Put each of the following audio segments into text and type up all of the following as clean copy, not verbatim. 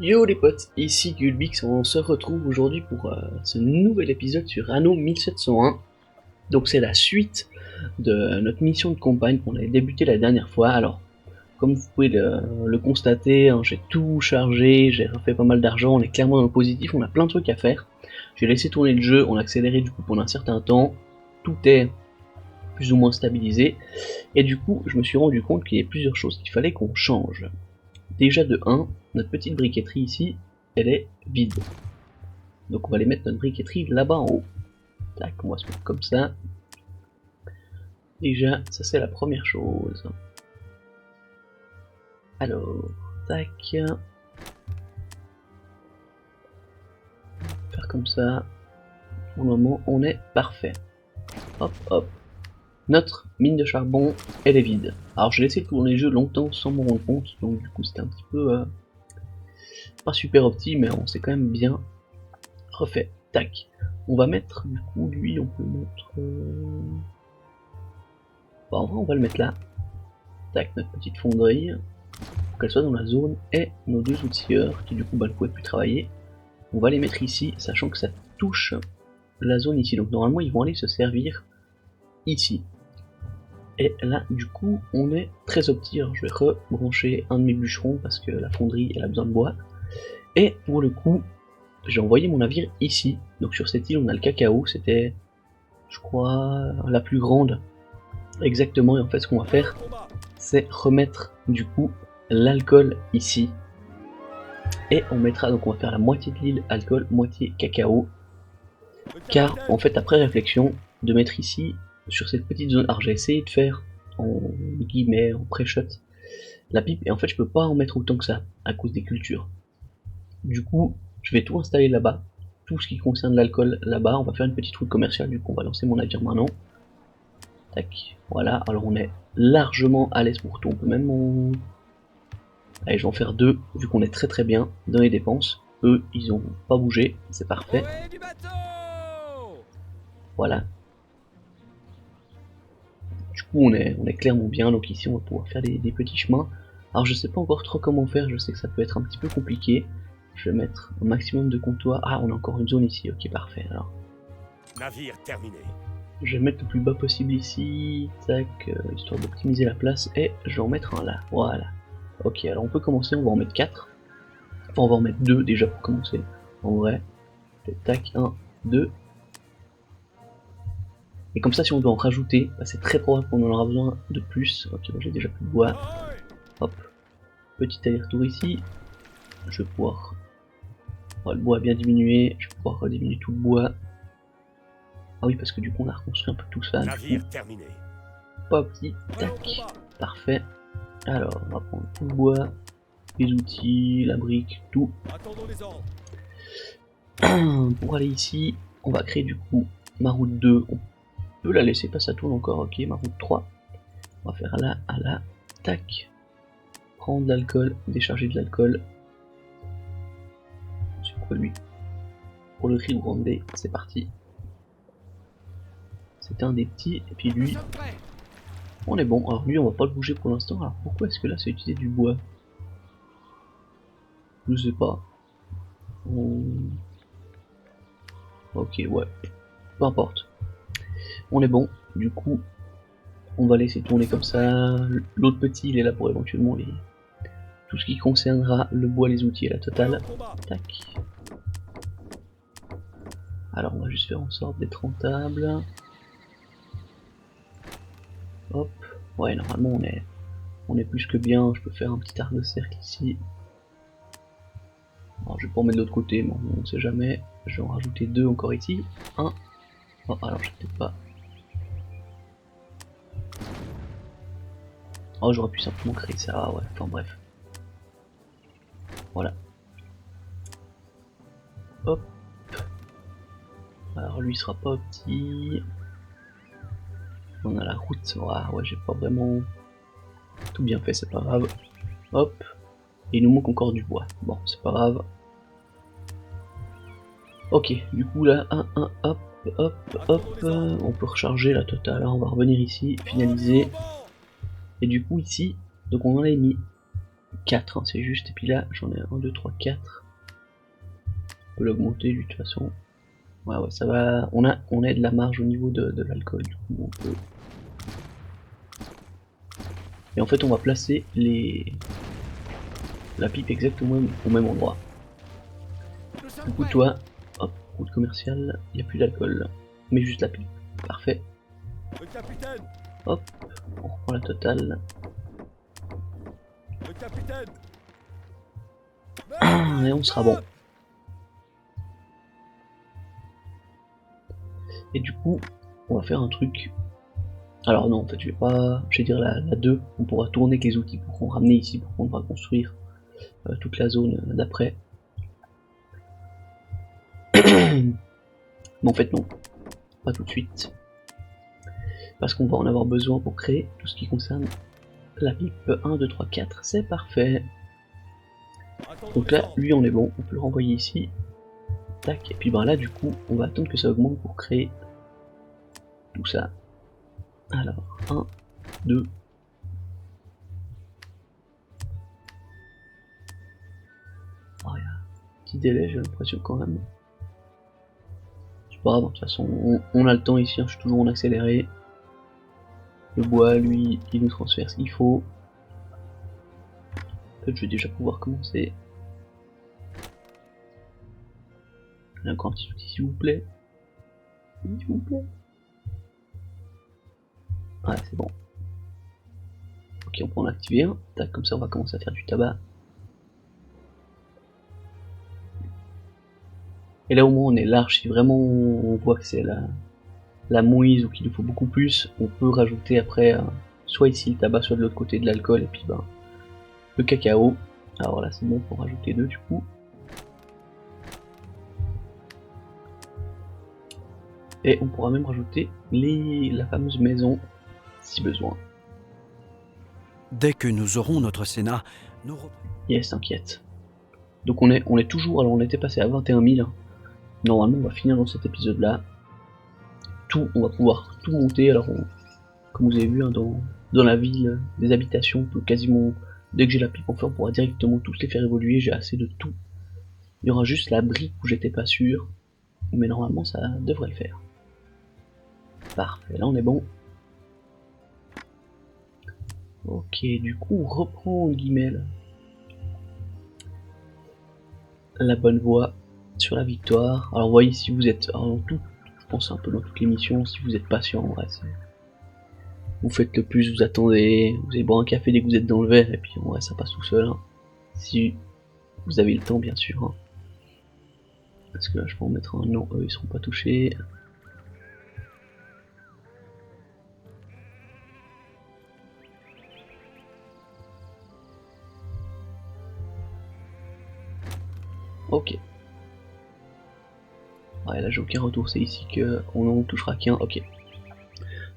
Yo les potes, ici Gulbix, on se retrouve aujourd'hui pour ce nouvel épisode sur Anno 1701. Donc c'est la suite de notre mission de campagne qu'on avait débuté la dernière fois. Alors, comme vous pouvez le constater, hein, j'ai tout chargé, j'ai refait pas mal d'argent, on est clairement dans le positif, on a plein de trucs à faire. J'ai laissé tourner le jeu, on a accéléré du coup pendant un certain temps, tout est plus ou moins stabilisé. Et du coup, je me suis rendu compte qu'il y a plusieurs choses qu'il fallait qu'on change. Déjà de 1, notre petite briqueterie ici, elle est vide. Donc on va aller mettre notre briqueterie là-bas en haut. Tac, on va se mettre comme ça. Déjà, ça c'est la première chose. Alors, tac. Faire comme ça. Pour le moment, on est parfait. Hop, hop. Notre mine de charbon, elle est vide. Alors j'ai laissé tourner le jeu longtemps sans m'en rendre compte, donc du coup c'était un petit peu pas super opti, mais on s'est quand même bien refait. Tac. On va mettre, du coup, lui, on peut mettre... Bon, en vrai, on va le mettre là. Tac, notre petite fonderie. Pour qu'elle soit dans la zone. Et nos deux outilleurs, qui du coup, ne pouvaient plus travailler. On va les mettre ici, sachant que ça touche la zone ici. Donc normalement, ils vont aller se servir ici. Et là, du coup, on est très opti. Alors, je vais rebrancher un de mes bûcherons, parce que la fonderie, elle a besoin de bois. Et pour le coup, j'ai envoyé mon navire ici. Donc sur cette île, on a le cacao. C'était, je crois, la plus grande. Exactement, et en fait ce qu'on va faire, c'est remettre du coup l'alcool ici. Et on mettra, donc on va faire la moitié de l'île alcool, moitié cacao. Car en fait après réflexion, de mettre ici, sur cette petite zone, alors j'ai essayé de faire en guillemets, en pré-shot, la pipe, et en fait je peux pas en mettre autant que ça, à cause des cultures. Du coup, je vais tout installer là-bas, tout ce qui concerne l'alcool là-bas, on va faire une petite route commerciale, du coup on va lancer mon navire maintenant. Tac, voilà, alors on est largement à l'aise pour tout, on peut même en... Allez, je vais en faire deux, vu qu'on est très très bien dans les dépenses. Eux, ils ont pas bougé, c'est parfait. Voilà. Du coup, on est clairement bien, donc ici on va pouvoir faire des petits chemins. Alors je sais pas encore trop comment faire, je sais que ça peut être un petit peu compliqué. Je vais mettre un maximum de comptoirs. Ah, on a encore une zone ici, ok parfait. Alors, Navire terminé. je vais mettre le plus bas possible ici, tac, histoire d'optimiser la place, et je vais en mettre un là, voilà. Ok, alors on peut commencer, on va en mettre 4. Enfin, on va en mettre 2 déjà pour commencer, en vrai. Tac, 1, 2. Et comme ça, si on doit en rajouter, bah, c'est très probable qu'on en aura besoin de plus. Ok, moi j'ai déjà plus de bois. Hop, petit aller-retour ici. Je vais pouvoir... le bois a bien diminué, je vais pouvoir diminuer tout le bois. Ah oui, parce que du coup on a reconstruit un peu tout ça. Navire terminé. Pas petit, tac, parfait. Alors, on va prendre tout le bois, les outils, la brique, tout. Attendons les ordres. Pour aller ici, on va créer du coup ma route 2. On peut la laisser, pas ça tourne encore, ok, ma route 3. On va faire là, à là, tac. Prendre de l'alcool, décharger de l'alcool. C'est quoi lui? Pour le Rio Grande, c'est parti. C'est un des petits, et puis lui, on est bon. Alors lui, on va pas le bouger pour l'instant. Alors pourquoi est-ce que là, c'est utiliser du bois? Je sais pas. Ok, ouais. Peu importe. On est bon. Du coup, on va laisser tourner comme ça. L'autre petit, il est là pour éventuellement les... tout ce qui concernera le bois, les outils et la totale. Tac. Alors, on va juste faire en sorte d'être rentable. Hop. Ouais, normalement, on est plus que bien. Je peux faire un petit arc de cercle ici. Alors, je vais pas en mettre de l'autre côté, mais on ne sait jamais. Je vais en rajouter 2 encore ici. 1. Oh, alors, je sais peut-être pas. Oh, j'aurais pu simplement créer ça, ouais, enfin bref. Voilà. Hop. Alors lui sera pas petit. On a la route, ouais, j'ai pas vraiment tout bien fait, c'est pas grave. Hop. Et il nous manque encore du bois. Bon, c'est pas grave. Ok, du coup là, hop, hop, hop, on peut recharger la totale. Alors, on va revenir ici, finaliser. Et du coup ici, donc on en a mis 4, hein, c'est juste. Et puis là, j'en ai 1, 2, 3, 4. On peut l'augmenter de toute façon. Ouais, ouais, ça va. On a de la marge au niveau de l'alcool. Du coup, on peut. Et en fait, on va placer la pipe exactement au même endroit. Du coup, toi, hop, route commerciale, il n'y a plus d'alcool. Mais juste la pipe. Parfait. Le capitaine. Hop, on reprend la totale. Le capitaine. Et on sera bon. Et du coup, on va faire un truc. Alors non, en fait, je vais dire la 2, on pourra tourner avec les outils pour qu'on ramener ici, pour qu'on va construire toute la zone d'après. Mais en fait non, pas tout de suite. Parce qu'on va en avoir besoin pour créer tout ce qui concerne la pipe 1, 2, 3, 4, c'est parfait. Donc là, lui on est bon, on peut le renvoyer ici. Tac, et puis ben là du coup, on va attendre que ça augmente pour créer tout ça. Alors, 1, 2. Oh, il y a un petit délai, j'ai l'impression quand même. C'est pas grave, de toute façon, on a le temps ici, hein, je suis toujours en accéléré. Le bois, lui, il nous transfère ce qu'il faut. Peut-être je vais déjà pouvoir commencer. Encore un petit outil s'il vous plaît. S'il vous plaît. Ouais, c'est bon. Ok, on peut en activer un. Tac, comme ça on va commencer à faire du tabac. Et là au moins on est large. Si vraiment on voit que c'est la mouise ou qu'il nous faut beaucoup plus, on peut rajouter après soit ici le tabac, soit de l'autre côté de l'alcool. Et puis ben le cacao. Alors là c'est bon pour rajouter 2 du coup. Et on pourra même rajouter la fameuse maison si besoin. Dès que nous aurons notre Sénat, nous... Yes, t'inquiète. Donc on est toujours, alors on était passé à 21 000. Normalement on va finir dans cet épisode là. On va pouvoir tout monter. Alors comme vous avez vu hein, dans la ville, des habitations, quasiment dès que j'ai la pipe en fait on pourra directement tous les faire évoluer. J'ai assez de tout. Il y aura juste la brique où j'étais pas sûr. Mais normalement ça devrait le faire. Parfait, là on est bon. Ok, du coup on reprend guillemets la bonne voie sur la victoire. Alors vous voyez si vous êtes dans tout, je pense un peu dans toutes les missions, si vous êtes patient en vrai, vous faites le plus, vous attendez, vous allez boire un café dès que vous êtes dans le verre et puis en vrai ça passe tout seul. Hein. Si vous avez le temps bien sûr. Hein. Parce que là je peux en mettre un, non, eux ils seront pas touchés. Ok. Ouais, là j'ai aucun retour, c'est ici qu'on n'en touchera qu'un, ok.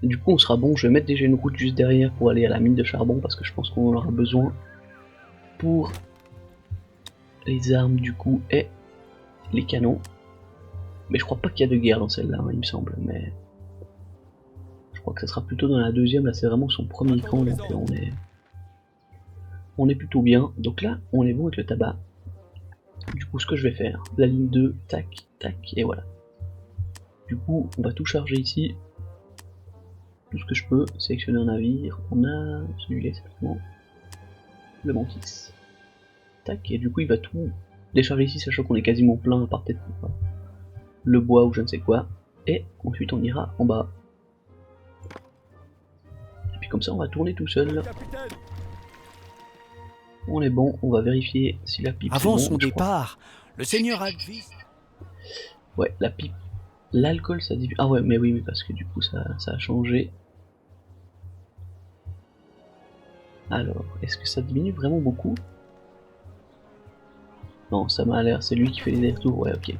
Du coup on sera bon, je vais mettre déjà une route juste derrière pour aller à la mine de charbon parce que je pense qu'on en aura besoin pour les armes du coup et les canons. Mais je crois pas qu'il y a de guerre dans celle-là, hein, il me semble, mais... Je crois que ça sera plutôt dans la deuxième, là c'est vraiment son premier camp, donc là on est plutôt bien. Donc là on est bon avec le tabac. Du coup ce que je vais faire, la ligne 2, tac, tac, et voilà. Du coup on va tout charger ici. Tout ce que je peux, sélectionner un navire, on a celui-là exactement, le mantis. Tac, et du coup il va tout décharger ici, sachant qu'on est quasiment plein, à part peut-être le bois ou je ne sais quoi, et ensuite on ira en bas. Et puis comme ça on va tourner tout seul. On est bon, on va vérifier si la pipe Avant bon, son départ, le seigneur Agvis... Ouais, la pipe, l'alcool ça diminue. Ah ouais, mais oui, mais parce que du coup ça a changé. Alors, est-ce que ça diminue vraiment beaucoup? Non, ça m'a l'air, c'est lui qui fait les allers-retours, ouais, ok.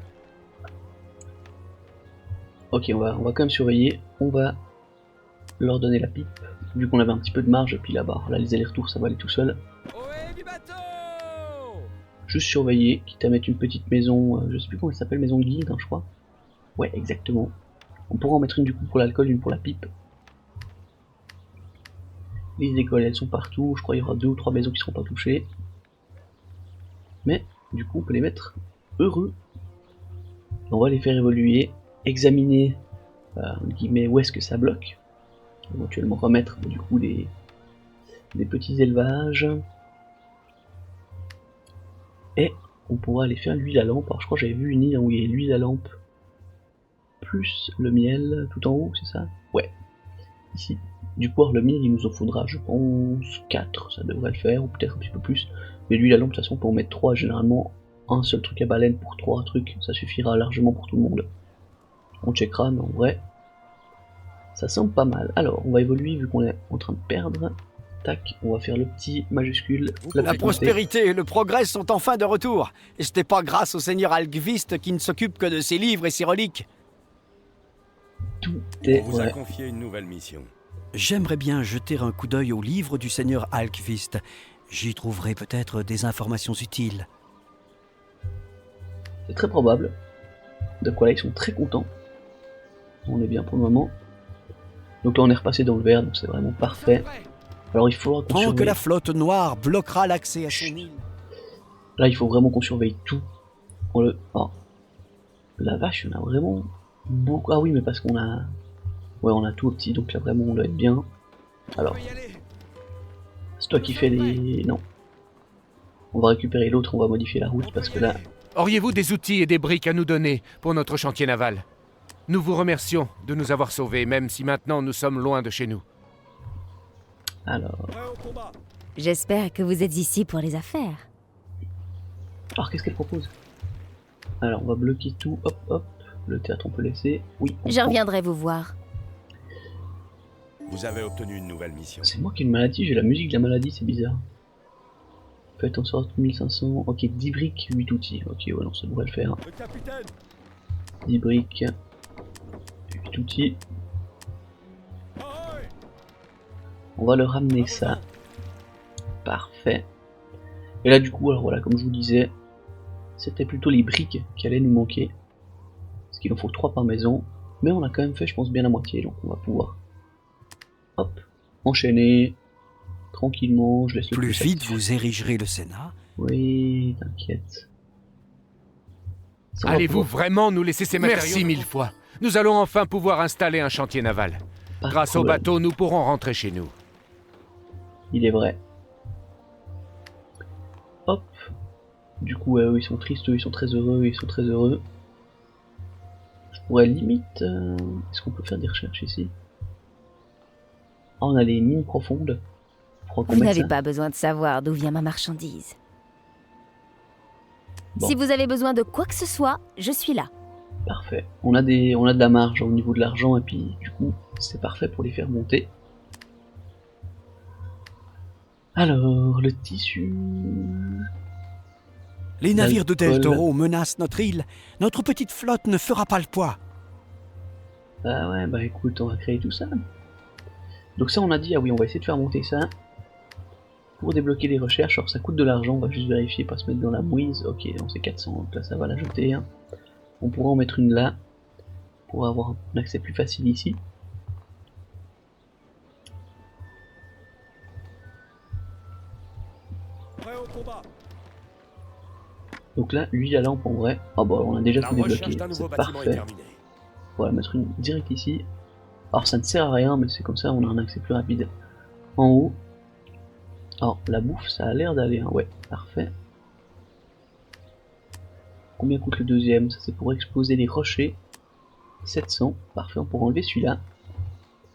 Ok, on va quand même surveiller, on va leur donner la pipe, vu qu'on avait un petit peu de marge, et puis là-bas, là les allers-retours ça va aller tout seul. Juste surveiller, quitte à mettre une petite maison, je sais plus comment elle s'appelle, maison de guide, hein, je crois. Ouais, exactement. On pourra en mettre une du coup pour l'alcool, une pour la pipe. Les écoles elles sont partout, je crois qu'il y aura 2 ou 3 maisons qui seront pas touchées. Mais du coup on peut les mettre heureux. On va les faire évoluer, examiner entre guillemets où est-ce que ça bloque, éventuellement remettre du coup des petits élevages, et on pourra aller faire l'huile à lampe. Alors je crois que j'avais vu une île où il y a l'huile à lampe plus le miel tout en haut, c'est ça? Ouais, ici. Du coup, le miel il nous en faudra je pense 4, ça devrait le faire, ou peut-être un petit peu plus, mais l'huile à lampe de toute façon on peut en mettre 3, généralement un seul truc à baleine pour 3 trucs, ça suffira largement pour tout le monde. On checkera, mais en vrai ça semble pas mal. Alors on va évoluer vu qu'on est en train de perdre. Tac, on va faire le petit majuscule. La prospérité et le progrès sont enfin de retour. Et ce n'est pas grâce au seigneur Algvist qui ne s'occupe que de ses livres et ses reliques. Tout est... On vous a confié une nouvelle mission. J'aimerais bien jeter un coup d'œil au livre du seigneur Algvist. J'y trouverai peut-être des informations utiles. C'est très probable. De quoi là ils sont très contents. On est bien pour le moment. Donc là on est repassé dans le vert, donc c'est vraiment parfait. Alors il faudra qu'on Tant surveille... que la flotte noire bloquera l'accès à son île. Là il faut vraiment qu'on surveille tout. On le... Oh. La vache, il y en a vraiment beaucoup. Ah oui, mais parce qu'on a... Ouais, on a tout au petit, donc là vraiment on doit être bien. Alors... C'est toi qui fais les... Non. On va récupérer l'autre, on va modifier la route, parce que là... Auriez-vous des outils et des briques à nous donner pour notre chantier naval? Nous vous remercions de nous avoir sauvés, même si maintenant nous sommes loin de chez nous. Alors... J'espère que vous êtes ici pour les affaires. Alors qu'est-ce qu'elle propose? Alors on va bloquer tout, hop hop. Le théâtre on peut laisser. Oui, on Je prend. reviendrai vous voir. Vous avez obtenu une nouvelle mission. C'est moi qui ai une maladie, j'ai la musique de la maladie, c'est bizarre. Faites en sorte 1500, ok, 10 briques, 8 outils. Ok, ouais, non, ça devrait le faire. Le capitaine! 10 briques, 8 outils. On va leur ramener ça. Parfait. Et là du coup, alors voilà, comme je vous disais, c'était plutôt les briques qui allaient nous manquer. Parce qu'il en faut 3 par maison. Mais on a quand même fait, je pense, bien la moitié, donc on va pouvoir... Hop, enchaîner. Tranquillement, je laisse le Plus vite satisfait. vous érigerez le Sénat. Oui, t'inquiète. Ça va Allez-vous pouvoir- vraiment nous laisser ces matériaux? Merci 1000 fois. Nous allons enfin pouvoir installer un chantier naval. Pas de Grâce au problème. bateau, nous pourrons rentrer chez nous. Il est vrai. Hop. Du coup, eux, ils sont tristes, eux, ils sont très heureux, ils sont très heureux. Je pourrais limite... Est-ce qu'on peut faire des recherches ici? Ah, on a les mines profondes. Je crois qu'on Vous met n'avez ça. pas besoin de savoir d'où vient ma marchandise. Bon. Si vous avez besoin de quoi que ce soit, je suis là. Parfait. On a de la marge au niveau de l'argent et puis du coup, c'est parfait pour les faire monter. Alors, le tissu... Les navires de Del L'alcool. Toro menacent notre île. Notre petite flotte ne fera pas le poids. Ah ouais, bah écoute, on va créer tout ça. Donc ça on a dit, ah oui, on va essayer de faire monter ça. Pour débloquer les recherches, alors ça coûte de l'argent, on va juste vérifier, pas se mettre dans la mouise. Ok, donc c'est 400, donc là ça va la jeter. Hein. On pourra en mettre une là, pour avoir un accès plus facile ici. Prêt au combat! Donc là, lui la lampe en vrai, ah bah on a déjà La tout recherche débloqué, d'un nouveau c'est bâtiment est parfait. terminée. On va mettre une direct ici. Alors ça ne sert à rien, mais c'est comme ça on a un accès plus rapide. En haut. Alors la bouffe ça a l'air d'aller, hein. Ouais, parfait. Combien coûte le deuxième? Ça c'est pour exploser les rochers. 700, parfait, on pourra enlever celui-là.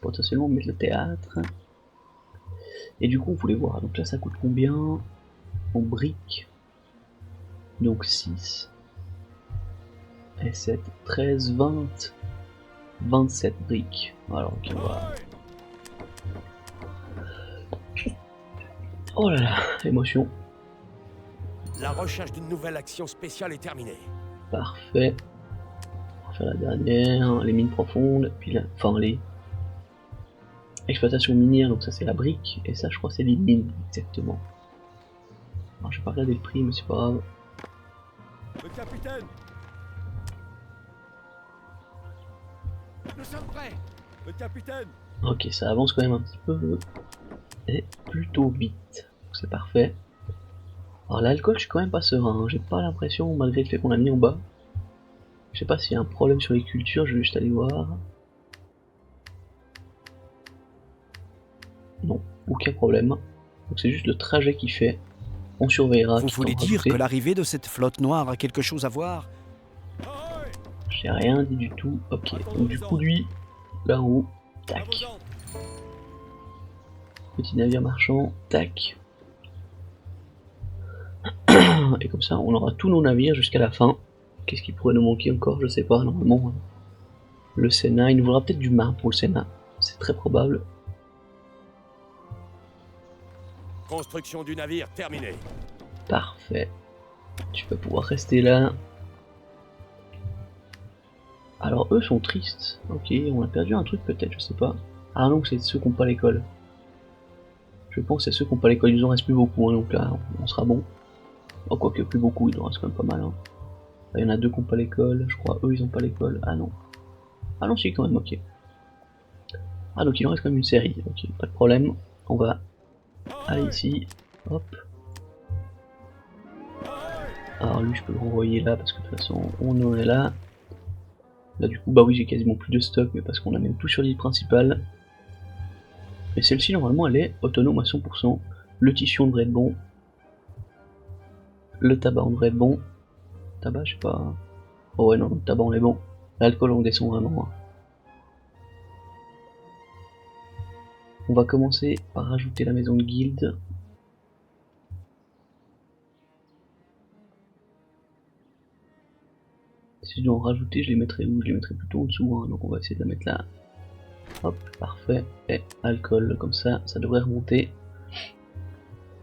Potentiellement mettre le théâtre. Et du coup on voulait voir, donc là ça coûte combien en briques? Donc 6. Et 7, 13, 20. 27 briques. Alors ok, voilà. Oh là là, émotion. La recherche d'une nouvelle action spéciale est terminée. Parfait. On va faire la dernière, les mines profondes, puis là, enfin les exploitations minières, donc ça c'est la brique, et ça je crois c'est les mines, exactement. Alors je vais pas regarder le prix, mais c'est pas grave. Le capitaine! Nous sommes prêts! Le capitaine! Ok, ça avance quand même un petit peu, et plutôt vite, donc c'est parfait. Alors l'alcool, je suis quand même pas serein, hein. J'ai pas l'impression, malgré le fait qu'on l'a mis en bas. Je sais pas s'il y a un problème sur les cultures, je vais juste aller voir. Non, aucun problème. Donc c'est juste le trajet qu'il fait. On surveillera. Vous voulez dire que l'arrivée de cette flotte noire a quelque chose à voir? J'ai rien dit du tout. Ok, donc du coup lui, là-haut, tac. Petit navire marchand, tac. Et comme ça, on aura tous nos navires jusqu'à la fin. Qu'est-ce qui pourrait nous manquer encore? Je sais pas, normalement. Le Sénat, il nous faudra peut-être du mât pour le Sénat. C'est très probable. Construction du navire terminée. Parfait. Tu vas pouvoir rester là. Alors eux sont tristes. Ok, on a perdu un truc peut-être, je sais pas. Ah non, c'est ceux qui n'ont pas l'école. Je pense que c'est ceux qui n'ont pas l'école. Il nous en reste plus beaucoup, hein, donc là, on sera bon. Oh, quoique plus beaucoup, il en reste quand même pas mal. Hein. Là, il y en a deux qui n'ont pas l'école, je crois. Eux, ils n'ont pas l'école. Ah non. Ah non, si, quand même, ok. Ah, donc il en reste quand même une série. Ok, pas de problème. On va aller ici. Hop. Alors lui, je peux le renvoyer là, parce que de toute façon, on en est là. Là, du coup, bah oui, j'ai quasiment plus de stock, mais parce qu'on a même tout sur l'île principale. Et celle-ci, normalement, elle est autonome à 100%. Le tissu, on devrait être bon. Le tabac, on devrait être bon. Tabac, je sais pas. Oh ouais, non, le tabac, on est bon. L'alcool, on descend vraiment. On va commencer par rajouter la maison de guilde. Si je dois en rajouter, je les mettrai où? Je les mettrai plutôt en dessous, hein. Donc on va essayer de la mettre là. Hop, parfait. Et alcool, comme ça, ça devrait remonter.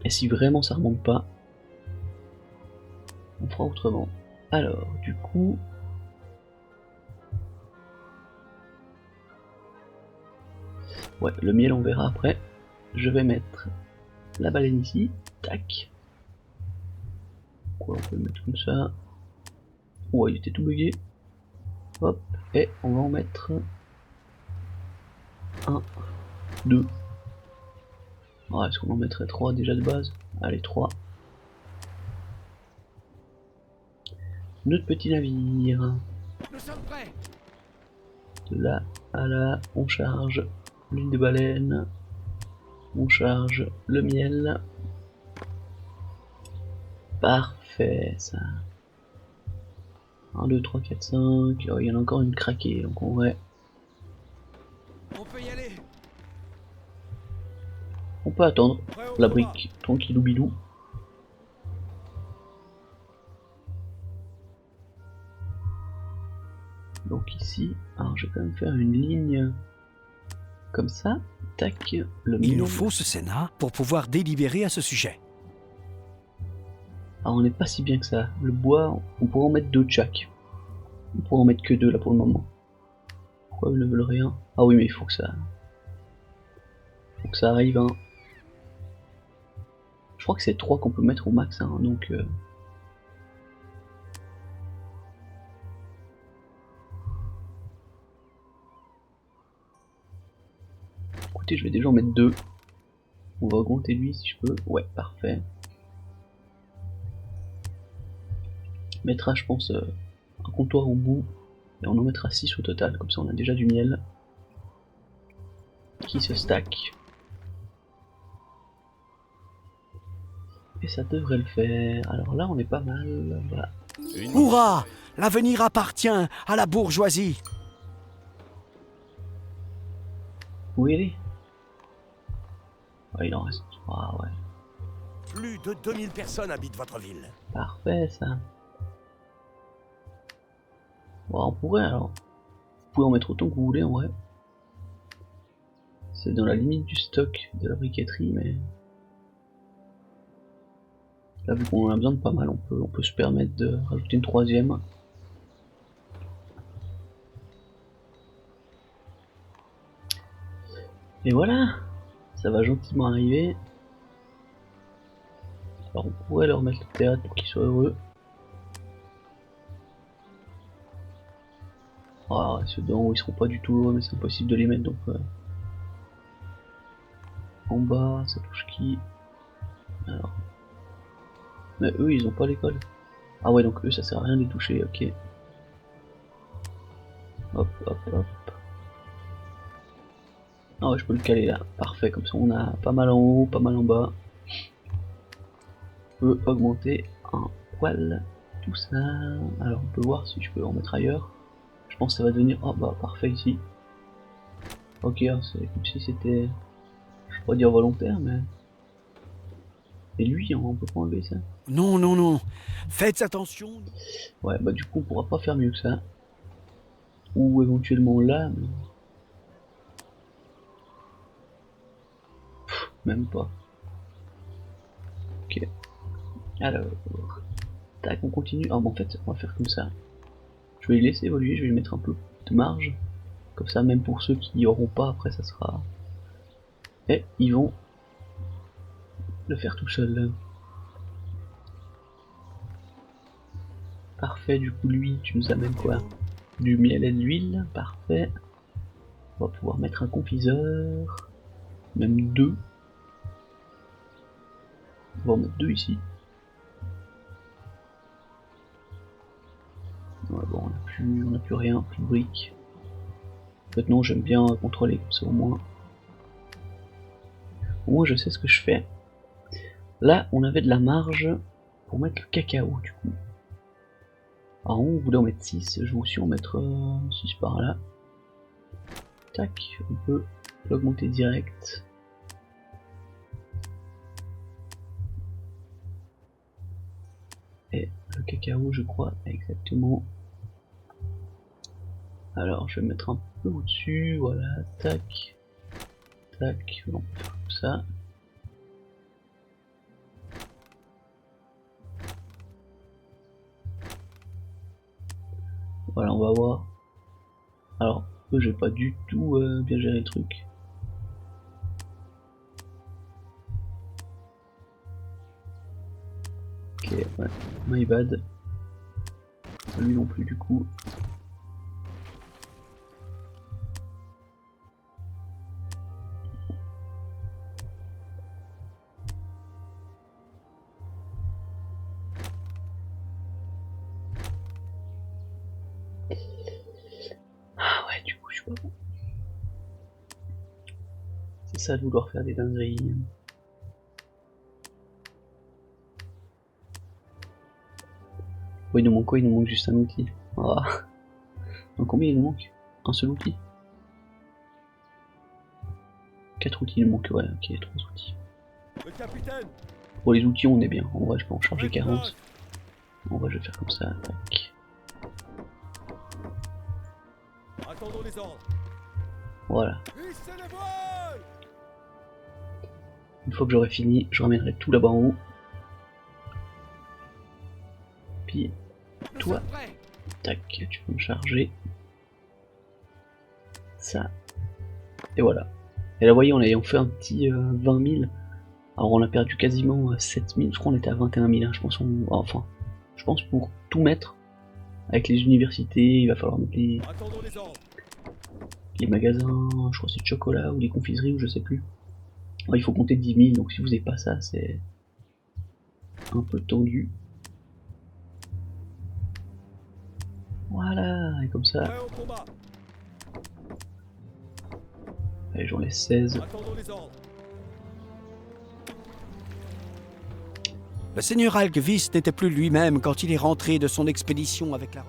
Et si vraiment ça remonte pas, on fera autrement. Alors, du coup... Ouais, le miel on verra après. Je vais mettre la baleine ici. Tac. Quoi, on peut le mettre comme ça. Ouais, il était tout bugué. Hop, et on va en mettre 1, 2. Ah, est-ce qu'on en mettrait 3 déjà de base? Allez, 3. Notre petit navire. Nous sommes prêts. De là à là, on charge l'huile de baleine. On charge le miel. Parfait, ça. 1, 2, 3, 4, 5. Oh, il y en a encore une craquée, donc on va... On peut y aller. On peut attendre la brique, tranquillou bilou. Donc ici, alors je vais quand même faire une ligne comme ça. Tac, le Il miel. nous faut ce Sénat pour pouvoir délibérer à ce sujet. Alors on n'est pas si bien que ça. Le bois, on pourrait en mettre 2 de chaque. On pourrait en mettre que 2 là pour le moment. Pourquoi ils ne veulent rien? Ah oui, mais il faut que ça... Faut que ça arrive, hein. Je crois que c'est 3 qu'on peut mettre au max, hein, donc... Écoutez, je vais déjà en mettre 2. On va augmenter lui si je peux. Ouais, parfait. On mettra, je pense, un comptoir au bout. Et on en mettra 6 au total, comme ça on a déjà du miel. Qui se stack. Et ça devrait le faire. Alors là, on est pas mal. Voilà. Hurrah! L'avenir appartient à la bourgeoisie. Où il est? Ouais, il en reste 3, ouais. Plus de 2000 personnes habitent votre ville. Parfait, ça. Bon, on pourrait alors. Vous pouvez en mettre autant que vous voulez en vrai. C'est dans la limite du stock de la briqueterie, mais... Là, vu qu'on en a besoin de pas mal, on peut se permettre de rajouter une 3ème. Et voilà, ça va gentiment arriver. Alors on pourrait leur mettre le théâtre pour qu'ils soient heureux. Ah, ceux d'en haut ils seront pas du tout heureux, mais c'est impossible de les mettre donc... En bas, ça touche qui? Alors... Mais eux, ils ont pas l'école. Ah ouais, donc eux, ça sert à rien de les toucher, ok. Hop, hop, hop. Ah ouais, je peux le caler là. Parfait, comme ça on a pas mal en haut, pas mal en bas. Je peux augmenter un poil tout ça. Alors on peut voir si je peux en mettre ailleurs. Je pense que ça va devenir... Oh bah parfait ici. Ok, c'est comme si c'était... Je pourrais dire volontaire, mais... Et lui, on peut pas enlever ça. Non, non, non. Faites attention. Ouais, bah du coup on pourra pas faire mieux que ça. Ou éventuellement là, mais... Pff, même pas. Ok. Alors... Tac, on continue. Ah bon, en fait, on va faire comme ça. Je vais les laisser évoluer, je vais les mettre un peu de marge. Comme ça, même pour ceux qui n'y auront pas, après ça sera... Et ils vont le faire tout seul. Parfait, du coup lui, tu nous amènes quoi? Du miel et de l'huile, parfait. On va pouvoir mettre un confiseur. Même deux. On va en mettre deux ici. Ouais, bon, on n'a plus rien, plus de briques. En fait non, j'aime bien contrôler comme ça au moins. Au moins je sais ce que je fais. Là, on avait de la marge pour mettre le cacao du coup. Alors on voulait en mettre 6, je vais aussi en mettre 6 par là. Tac, on peut l'augmenter direct. Et le cacao, je crois, exactement. Alors je vais mettre un peu au-dessus, voilà, tac, tac, on peut faire comme ça. Voilà, on va voir. Alors, eux, j'ai pas du tout bien géré le truc. Ok, ouais, my bad. Lui non plus, du coup. Ah ouais, du coup, je suis pas bon. C'est ça de vouloir faire des dingueries. Oui, il nous manque quoi? Il nous manque juste un outil. Ah. Donc combien il nous manque? Un seul outil? 4 outils il nous manque, ouais, ok, 3 outils. Le capitaine. Pour les outils, on est bien. En vrai, je peux en charger 40. En vrai, je vais faire comme ça, tac. Attendons les ordres. Voilà. Hissez les voiles. Une fois que j'aurai fini, je ramènerai tout là-bas en haut. Puis, toi, tac, tu peux me charger. Ça. Et voilà. Et là, vous voyez, en ayant fait un petit 20 000, alors on a perdu quasiment 7 000, je crois qu'on était à 21 000, hein, je pense, enfin, je pense pour tout mettre, avec les universités, il va falloir mettre les magasins, je crois que c'est de chocolat, ou les confiseries, ou je sais plus. Alors, il faut compter 10 000, donc si vous n'avez pas ça, c'est un peu tendu. Voilà, et comme ça... Allez, j'en laisse 16. Le seigneur Alkvist n'était plus lui-même quand il est rentré de son expédition avec la...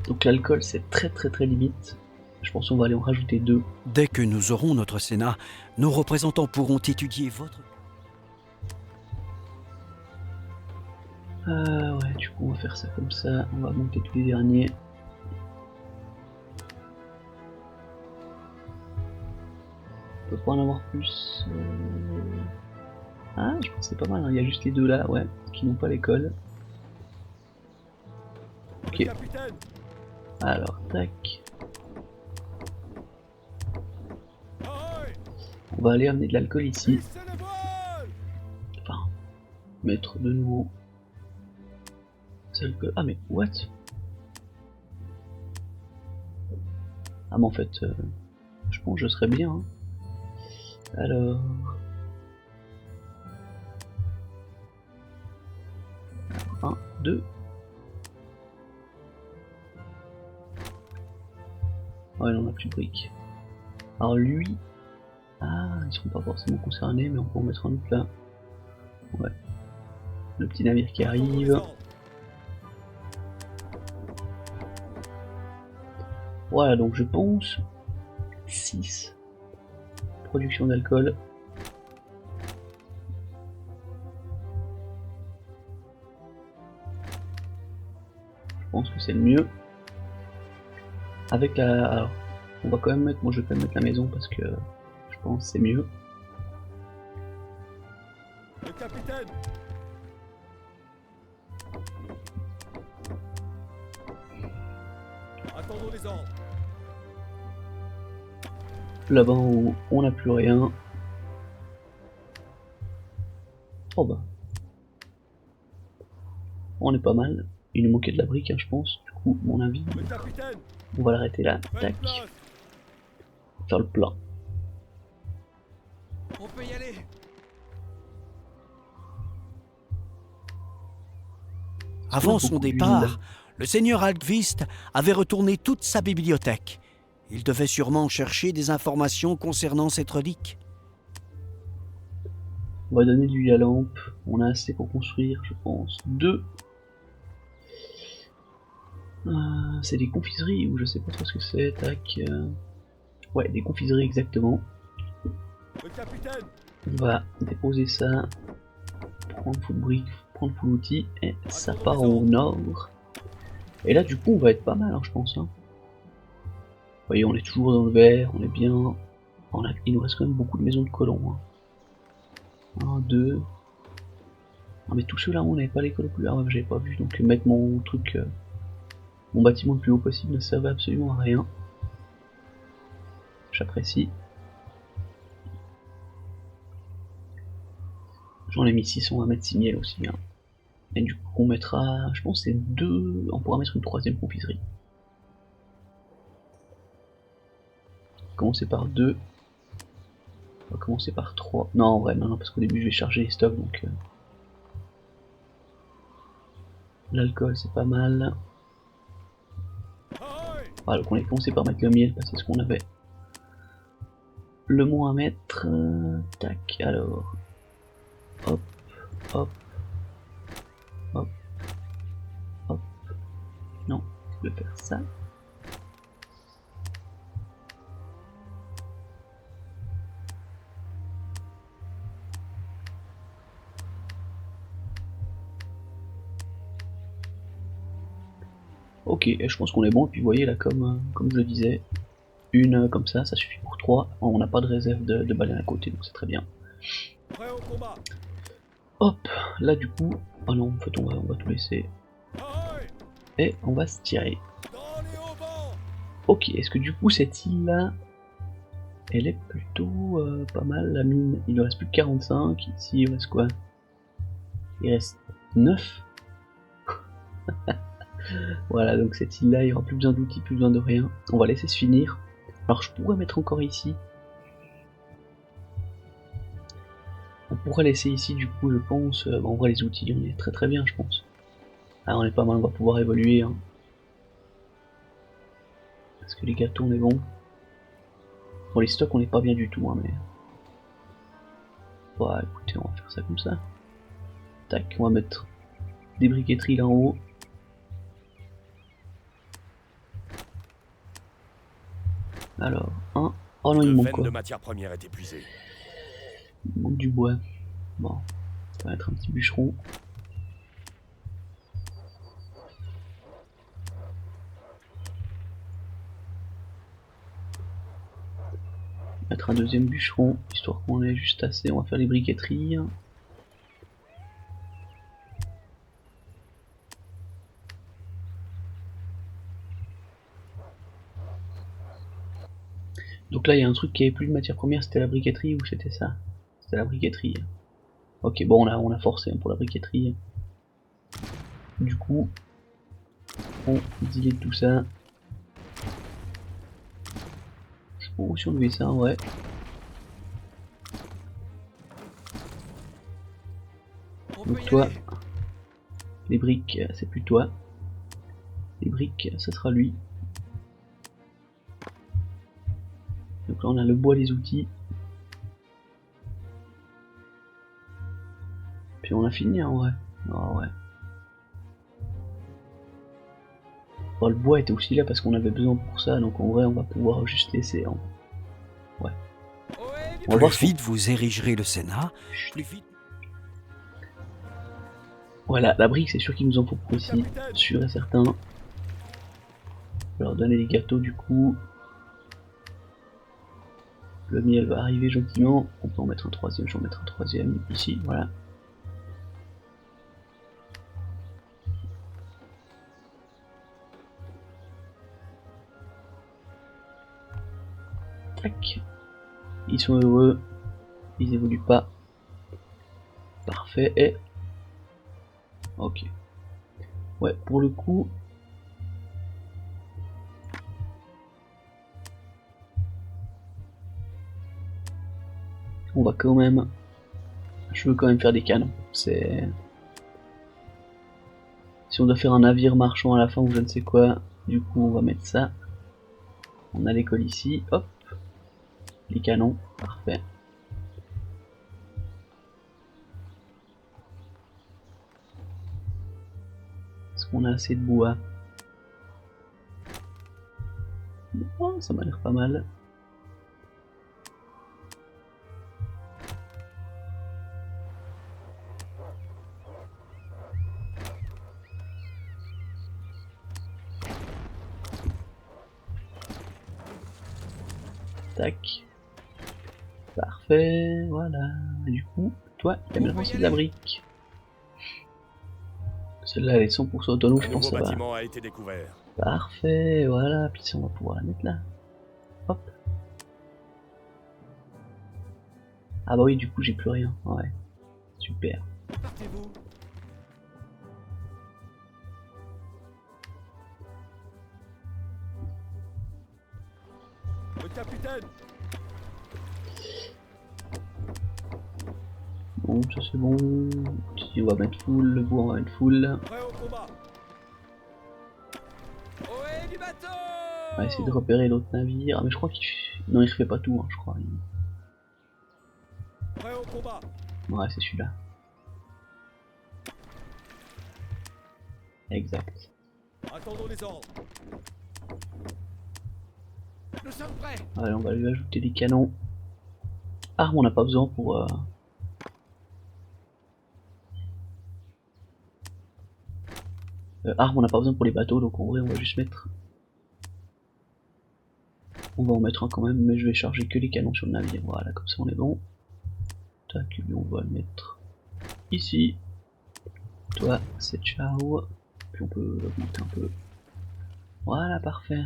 Donc l'alcool, c'est très limite. Je pense qu'on va aller en rajouter 2. Dès que nous aurons notre Sénat, nos représentants pourront étudier votre... Ouais, du coup on va faire ça comme ça, on va monter tous les derniers. On peut pas en avoir plus. Ah, je pense que c'est pas mal, hein. Il y a juste les deux là, ouais, qui n'ont pas l'école. Ok. Alors, tac. On va aller amener de l'alcool ici. Enfin, mettre de nouveau. Ah mais what? Ah mais en fait, je pense que je serais bien. Hein. Alors... 1, 2. Ouais, on n'a plus de briques. Alors lui... Ah, ils seront pas forcément concernés, mais on peut en mettre un autre là. Ouais. Le petit navire qui arrive. Voilà, donc je pense 6. Production d'alcool. Je pense que c'est le mieux. Avec la... Alors, on va quand même mettre... Moi je vais quand même mettre la maison parce que je pense que c'est mieux. Le capitaine. Attendons les ordres. Là-bas en haut, on n'a plus rien. Oh bah. On est pas mal. Il nous manquait de la brique, hein, je pense. Du coup, mon avis, Le capitaine. on va l'arrêter là. Faites Tac. place. Faire le plat. On peut y aller. Avant son Beaucoup départ, d'huile. le seigneur Alkvist avait retourné toute sa bibliothèque. Il devait sûrement chercher des informations concernant cette relique. On va donner de l'huile à lampe. On a assez pour construire, je pense. 2. C'est des confiseries ou je sais pas trop ce que c'est. Tac. Ouais, des confiseries exactement. Le capitaine. On va déposer ça. Prendre full brique, prendre full outil. Et ça part au nord. Et là, du coup, on va être pas mal, hein, je pense. Hein. Vous voyez, on est toujours dans le vert, on est bien. Il nous reste quand même beaucoup de maisons de colons. Hein. 1, 2. Ah, mais tous ceux-là, on n'avait pas les colons plus. Ah, ouais, j'avais pas vu. Donc, mettre mon truc, mon bâtiment le plus haut possible ne servait absolument à rien. J'apprécie. J'en ai mis 6, on va mettre 6 miels aussi. Hein. Et du coup, on mettra, je pense, c'est 2. On pourra mettre une 3ème confiserie. Commencer par 2. On va commencer par 3. Non, en vrai, non, parce qu'au début, je vais charger les stocks, donc... L'alcool, c'est pas mal. Voilà, donc on a commencé par mettre le miel, parce que c'est ce qu'on avait le moins à mettre. Tac, alors... Hop, hop, hop, hop. Non, je vais faire ça. Ok, et je pense qu'on est bon, et puis vous voyez là, comme je le disais, une comme ça suffit pour 3. On n'a pas de réserve de baleines à côté, donc c'est très bien. Prêt au combat. Hop, là du coup, ah non, en fait on va tout laisser, et on va se tirer. Dans les hauts vents. Ok, est-ce que du coup cette île là, elle est plutôt pas mal, la mine, il ne reste plus que 45, ici il reste quoi? Il reste 9. Voilà, donc cette île là, il n'y aura plus besoin d'outils, plus besoin de rien. On va laisser se finir. Alors je pourrais mettre encore ici. On pourrait laisser ici du coup, je pense. On voit les outils, on est très très bien, je pense. Ah, on est pas mal, on va pouvoir évoluer. Hein. Est-ce que les gâteaux, on est bon? Bon, les stocks, on est pas bien du tout, hein, mais... Ouais, écoutez, on va faire ça comme ça. Tac, on va mettre des briqueteries là en haut. Alors, un. Oh non, il Le manque veine quoi? de matière première est épuisé. Il manque du bois. Bon, ça va être un petit bûcheron. Mettre un deuxième bûcheron, histoire qu'on ait juste assez. On va faire les briqueteries. Donc là, il y a un truc qui avait plus de matière première, c'était la briqueterie ou c'était ça? C'était la briqueterie. Ok, bon, on a forcé pour la briqueterie. Du coup, on delete tout ça. Je sais pas où si on devait ça, ouais. Donc toi, Les briques, c'est plus toi. Les briques, ça sera lui. Donc là on a le bois, les outils. Puis on a fini en vrai. Oh ouais. Bon, le bois était aussi là parce qu'on avait besoin pour ça, donc en vrai on va pouvoir juste laisser. Hein. Ouais. On va voir Plus vite vous érigerez le Sénat, plus vite... Voilà, la brique c'est sûr qu'il nous en faut pour ici, sûr et certain. On va leur donner des gâteaux du coup. Le miel va arriver gentiment. On peut en mettre un troisième, je vais en mettre un troisième ici, voilà. Tac. Ils sont heureux. Ils évoluent pas. Parfait. Et... ok. Ouais, pour le coup... on va quand même... je veux quand même faire des canons. C'est... si on doit faire un navire marchand à la fin ou je ne sais quoi, du coup on va mettre ça. On a l'école ici, hop. Les canons, parfait. Est-ce qu'on a assez de bois? Oh, ça m'a l'air pas mal. Tac. Parfait, voilà. Et du coup, toi, il a bien lancé de la brique. Celle-là, elle est 100% autonome, je Un pense nouveau que ça va. bâtiment a été découvert. Parfait, voilà. Puis ça, on va pouvoir la mettre là. Hop. Ah bah oui, du coup, j'ai plus rien. Ouais. Super. Partez-vous. Le capitaine. Bon, ça c'est bon. Ici, on va mettre full. Le bois, on va mettre full. Prêt au combat. Ohé du bateau. On va essayer de repérer l'autre navire. Ah, mais je crois qu'il... non, il refait pas tout, hein, je crois. Prêt au combat. Ouais, c'est celui-là. Exact. Attendons les ordres. Nous sommes prêts. Allez, on va lui ajouter des canons. Armes, on n'a pas besoin pour... armes, on n'a pas besoin pour les bateaux, donc en vrai, on va juste mettre... on va en mettre un quand même, mais je vais charger que les canons sur le navire. Voilà, comme ça on est bon. Tac, lui, on va le mettre ici. Toi, c'est ciao. Puis on peut augmenter un peu. Voilà, parfait.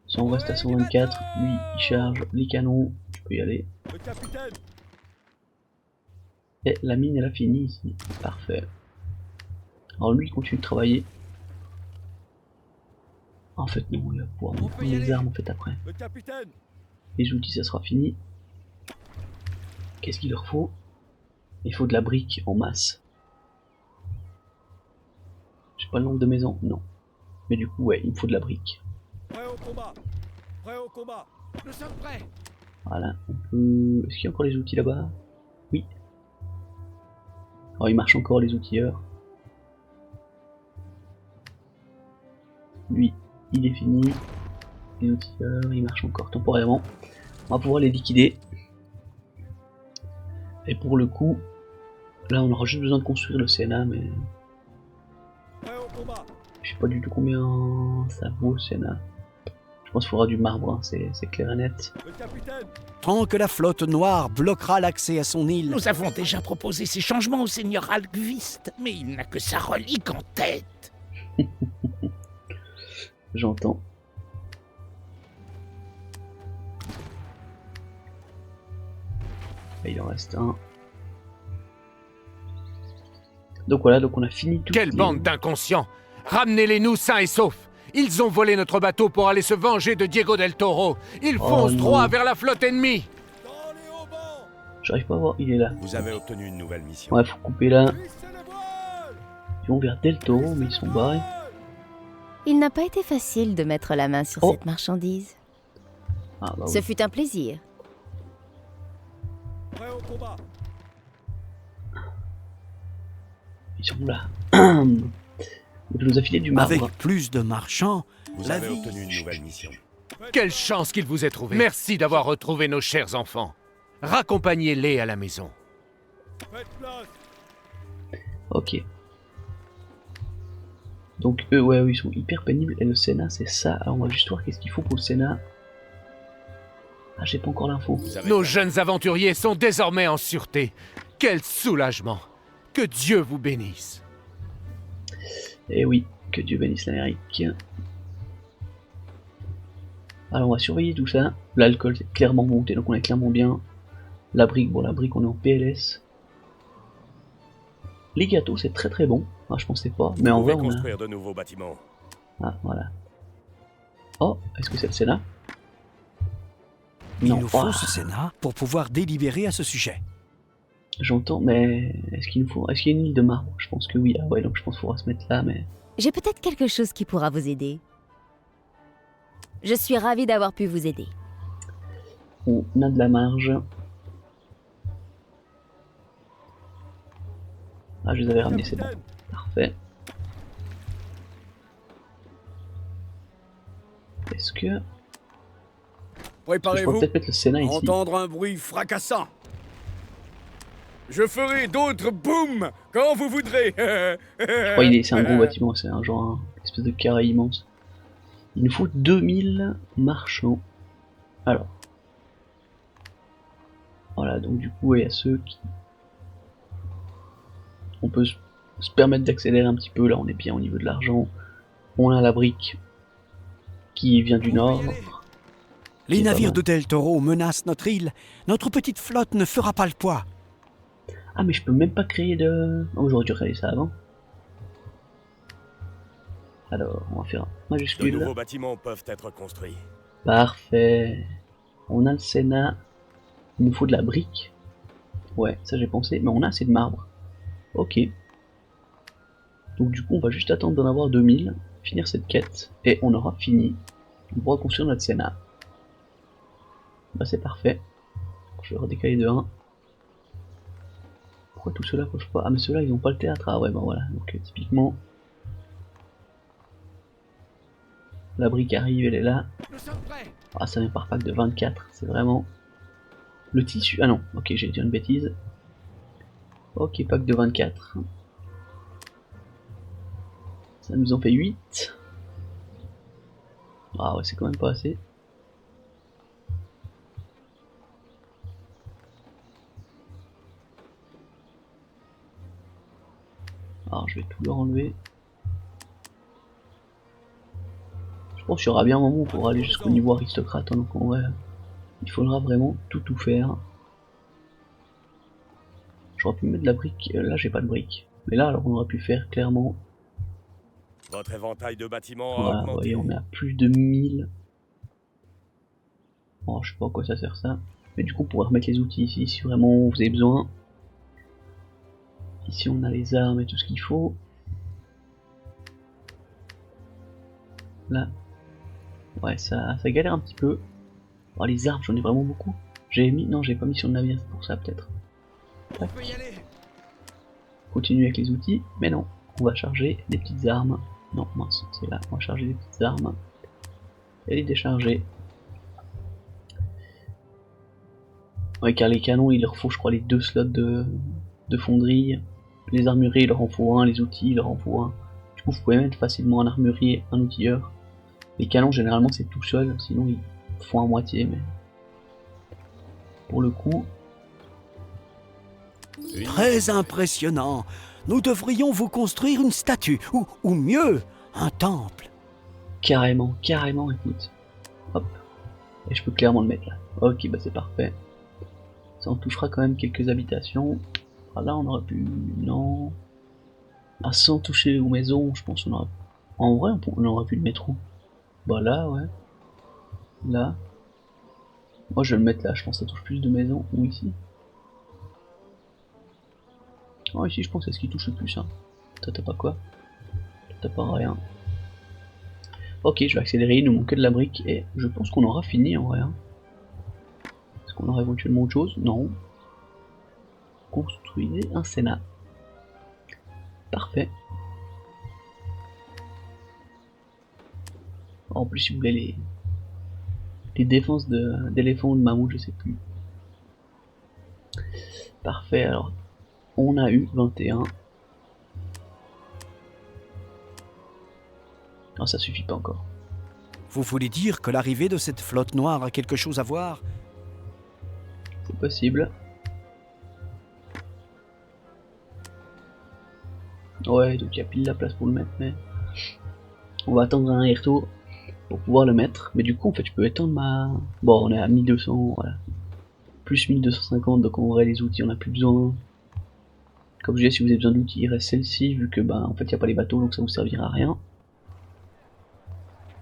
Si on reste à 124, lui, il charge les canons. Je peux y aller. Le capitaine. Et la mine, elle a fini ici. Parfait. Alors lui, il continue de travailler. En fait, non, il va pouvoir On mettre peut y les aller. armes en fait après. Le capitaine. Les outils, ça sera fini. Qu'est-ce qu'il leur faut? Il faut de la brique en masse. J'ai pas le nombre de maisons, non. Mais du coup, ouais, il me faut de la brique. Prêt au combat. Prêt au combat. Nous sommes prêts. Voilà, on peut... est-ce qu'il y a encore les outils là-bas? Oui. Alors, il marche encore les outilleurs. Lui, il est fini. Les outilleurs, il marche encore temporairement. On va pouvoir les liquider. Et pour le coup, là on aura juste besoin de construire le Sénat, mais Prêt au combat. je sais pas du tout combien ça vaut le Sénat. Je pense qu'il faudra du marbre, hein, c'est clair et net. Le capitaine. Tant que la flotte noire bloquera l'accès à son île, Nous avons déjà proposé ces changements au seigneur Algvist, mais il n'a que sa relique en tête. J'entends. Et il en reste un. Donc voilà, donc on a fini tout. Quelle bande d'inconscients! Ramenez-les-nous sains et saufs! Ils ont volé notre bateau pour aller se venger de Diego del Toro! Ils foncent non. droit vers la flotte ennemie! Dans les hauts bancs. J'arrive pas à voir, il est là. Vous avez obtenu une nouvelle mission. Ouais, faut couper là. Hissez les voiles. Ils vont vers Del Toro, mais ils sont barrés. Il n'a pas été facile de mettre la main sur Oh. cette marchandise. Ah bah Ce oui. fut un plaisir. Prêt au combat. Ils sont là. Il nous a filé du marbre. Avec plus de marchands, Vous la avez vie... obtenu une nouvelle mission. Quelle chance qu'il vous ait trouvé. Merci d'avoir retrouvé nos chers enfants. Raccompagnez-les à la maison. Faites place. Ok. Donc eux, ouais, ils sont hyper pénibles. Et le Sénat, c'est ça. Alors on va juste voir qu'est-ce qu'il faut pour le Sénat. Ah, j'ai pas encore l'info. Vous avez Nos fait- jeunes aventuriers sont désormais en sûreté. Quel soulagement. Que Dieu vous bénisse. Et oui, que Dieu bénisse l'Amérique. Alors on va surveiller tout ça. L'alcool c'est clairement monté, donc on est clairement bien. La brique, bon la brique on est en PLS. Les gâteaux c'est très très bon. Ah, je pensais pas, mais en Vous vrai pouvez on a... construire de nouveaux bâtiments. Ah voilà. Oh, est-ce que c'est le Sénat? Il Non, nous faut ah, ce Sénat pour pouvoir délibérer à ce sujet. j'entends, mais est-ce qu'il nous faut... Est-ce qu'il y a une île de marbre? Je pense que oui. Ah ouais, donc je pense qu'il faudra se mettre là, mais... J'ai peut-être quelque chose qui pourra vous aider. Je suis ravie d'avoir pu vous aider. On a de la marge. Ah, je les avais ramenés, c'est bon. Parfait. Est-ce que... Je pourrais Préparez-vous peut-être mettre le Sénat à ici. entendre un bruit fracassant. Je ferai d'autres boum quand vous voudrez. Je crois qu'il est... c'est un gros bâtiment, c'est un genre une espèce de carré immense. Il nous faut 2000 marchands. Alors. Voilà, donc du coup, il y a ceux qui... On peut se permettre d'accélérer un petit peu, là on est bien au niveau de l'argent. On a la brique qui vient du nord. Les C'est pas navires mal. de Del Toro menacent notre île. Notre petite flotte ne fera pas le poids. Ah mais je peux même pas créer de... Oh, j'aurais dû créer ça avant. Alors, on va faire un De majuscule. nouveaux bâtiments peuvent être construits. Parfait. On a le Sénat. Il nous faut de la brique. Ouais, ça j'ai pensé. Mais on a assez de marbre. Ok. Donc du coup, on va juste attendre d'en avoir 2000. Finir cette quête. Et on aura fini. On pourra construire notre Sénat. Bah c'est parfait. Je vais redécaler de 1. Pourquoi tout cela coche pas? Ah mais ceux-là ils ont pas le théâtre. Ah ouais bah voilà. Donc typiquement... La brique arrive, elle est là. Nous sommes prêts. Ah, ça vient par pack de 24, c'est vraiment... Le tissu... Ah non, ok, j'ai dit une bêtise. Ok, pack de 24. Ça nous en fait 8. Ah ouais, c'est quand même pas assez. Alors, je vais tout leur enlever. Je pense qu'il y aura bien un moment pour aller jusqu'au niveau aristocrate, hein, donc en vrai, il faudra vraiment tout faire. J'aurais pu mettre de la brique, là j'ai pas de brique. Mais là, alors on aurait pu faire clairement, Votre éventail de bâtiments a voilà, vous augmenté. voyez, on est à plus de 1000. Oh, je sais pas à quoi ça sert ça. Mais du coup, on pourrait remettre les outils ici, si vraiment vous avez besoin. Ici, on a les armes et tout ce qu'il faut. Là. Ouais, ça galère un petit peu. Oh, les armes, j'en ai vraiment beaucoup. J'ai mis... Non, j'ai pas mis sur le navire, c'est pour ça peut-être. On peut y aller. Continuer avec les outils, mais non. On va charger des petites armes. Non, mince, c'est là. On va charger des petites armes. Et les décharger. Ouais, car les canons, il leur faut, je crois, les 2 slots de fonderie. Les armuriers, il leur en faut un. Les outils, il leur en faut un. Du coup, vous pouvez mettre facilement un armurier, un outilleur. Les canons, généralement, c'est tout seul. Sinon, ils font à moitié, mais... Pour le coup... Très impressionnant. Nous devrions vous construire une statue, ou mieux, un temple. Carrément, écoute. Hop. Et je peux clairement le mettre là. Ok, bah c'est parfait. Ça en touchera quand même quelques habitations. Ah, là, on aurait pu... Non. Ah, sans toucher aux maisons, je pense qu'on aurait... En vrai, on aurait pu le mettre où? Bah là, ouais. Là. Moi, je vais le mettre là, je pense que ça touche plus de maisons. Ou ici. Oh, ici, je pense que c'est ce qui touche le plus. Hein. Toi t'as pas quoi? T'as pas rien. Ok, je vais accélérer, il nous manque que de la brique et je pense qu'on aura fini en vrai. Hein. Est-ce qu'on aura éventuellement autre chose? Non. Construisez un Sénat. Parfait. En plus, si vous voulez les défenses d'éléphants ou de mammouth, je sais plus. Parfait, alors on a eu 21. Non, ça suffit pas encore. Vous voulez dire que l'arrivée de cette flotte noire a quelque chose à voir? C'est possible. Ouais, donc il y a pile la place pour le mettre, mais on va attendre un retour pour pouvoir le mettre. Mais du coup, en fait, je peux étendre ma... Bon, on est à 1200, voilà. Plus 1250, donc en vrai, les outils, on a plus besoin. Comme je disais, si vous avez besoin d'outils, il reste celle-ci, vu que, bah, en fait, il n'y a pas les bateaux, donc ça vous servira à rien.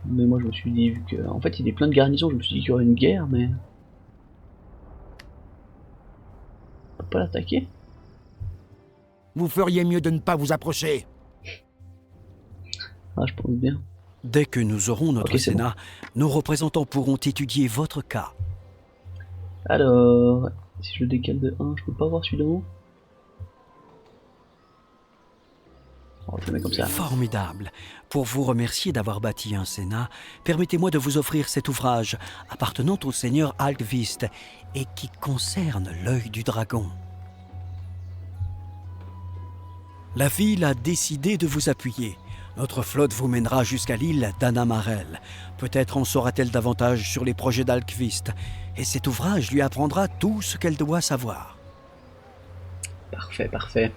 Mais moi, je me suis dit, vu que... En fait, il y a plein de garnisons, je me suis dit qu'il y aurait une guerre, mais... On peut pas l'attaquer? Vous feriez mieux de ne pas vous approcher. Ah, je pense bien. Dès que nous aurons notre Ok, c'est Sénat, nos représentants pourront étudier votre cas. Alors... Si je le décale de 1, je peux pas voir celui d'en haut? On va le mettre comme ça. Formidable. Pour vous remercier d'avoir bâti un Sénat, permettez-moi de vous offrir cet ouvrage appartenant au seigneur Alkvist et qui concerne l'œil du dragon. La ville a décidé de vous appuyer. Notre flotte vous mènera jusqu'à l'île d'Anamarel. Peut-être en saura-t-elle davantage sur les projets d'Alkvist, et cet ouvrage lui apprendra tout ce qu'elle doit savoir. Parfait, parfait.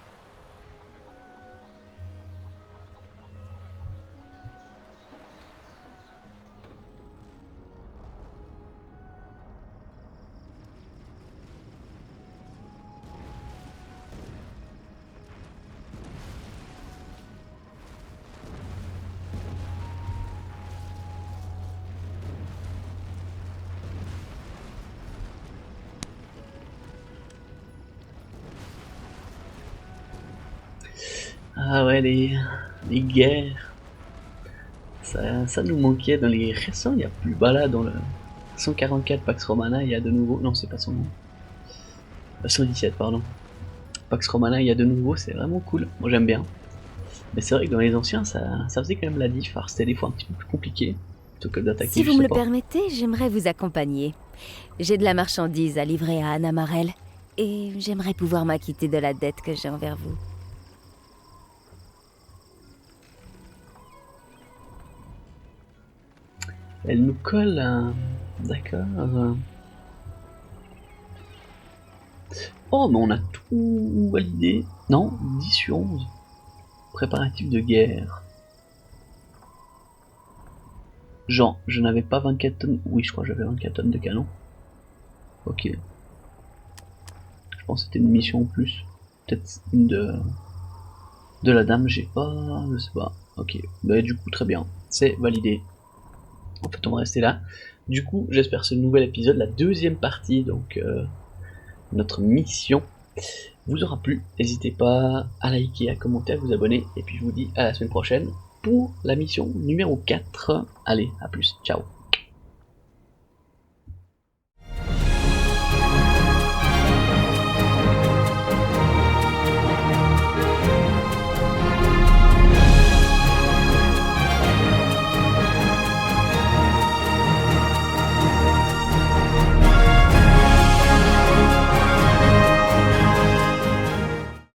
Ah ouais, les guerres. Ça nous manquait dans les récents, il y a plus. Bah là, dans le 144 Pax Romana, il y a de nouveau. Non, c'est pas son nom. 117, pardon. Pax Romana, il y a de nouveau, c'est vraiment cool. Moi j'aime bien. Mais c'est vrai que dans les anciens, ça faisait quand même la diff. Alors c'était des fois un petit peu plus compliqué. Plutôt que d'attaquer. Si vous me le permettez, j'aimerais vous accompagner. J'ai de la marchandise à livrer à Anamarel, et j'aimerais pouvoir m'acquitter de la dette que j'ai envers vous. Elle nous colle un... D'accord. Oh, mais on a tout validé. Non, 10 sur 11. Préparatif de guerre. Genre, je n'avais pas 24 tonnes. Oui, je crois que j'avais 24 tonnes de canon. Ok. Je pense que c'était une mission en plus. Peut-être une de la dame, j'ai pas... Je sais pas. Ok. Bah du coup, très bien. C'est validé. En fait, on va rester là. Du coup, j'espère que ce nouvel épisode, la deuxième partie, donc notre mission, vous aura plu. N'hésitez pas à liker, à commenter, à vous abonner. Et puis je vous dis à la semaine prochaine pour la mission numéro 4. Allez, à plus. Ciao.